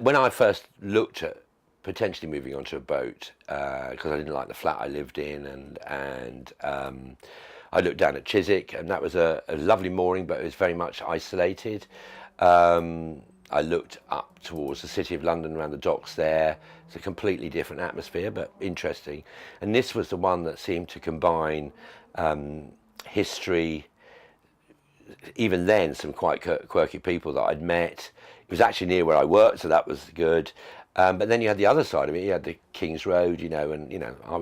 when I first looked at potentially moving onto a boat, because I didn't like the flat I lived in, and I looked down at Chiswick, and that was a lovely mooring, but it was very much isolated. I looked up towards the City of London, around the docks there. It's a completely different atmosphere, but interesting. And this was the one that seemed to combine history, even then some quite quirky people that I'd met. It was actually near where I worked, so that was good. But then you had the other side of it. You had the King's Road, you know, and, you know, I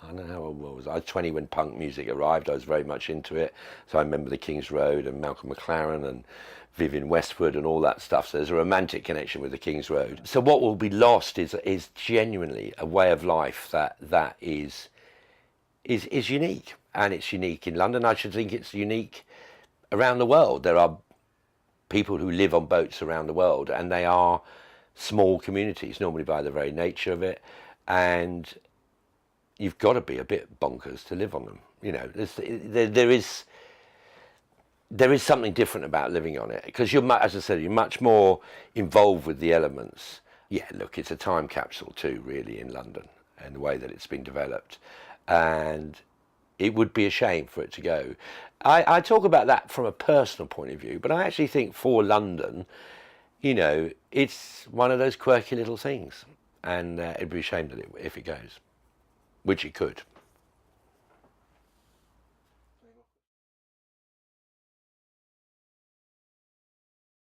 don't know how old was I? I was 20 when punk music arrived. I was very much into it. So I remember the King's Road and Malcolm McLaren and Vivienne Westwood and all that stuff. So there's a romantic connection with the King's Road. So what will be lost is genuinely a way of life that is unique. And it's unique in London. I should think it's unique around the world. There are people who live on boats around the world, and they are small communities, normally by the very nature of it. And you've got to be a bit bonkers to live on them. You know, there is something different about living on it, because you're, as I said, you're much more involved with the elements. Yeah, look, it's a time capsule too, really, in London, and the way that it's been developed. And it would be a shame for it to go. I talk about that from a personal point of view, but I actually think for London, you know, it's one of those quirky little things, and it'd be a shame that if it goes, which it could.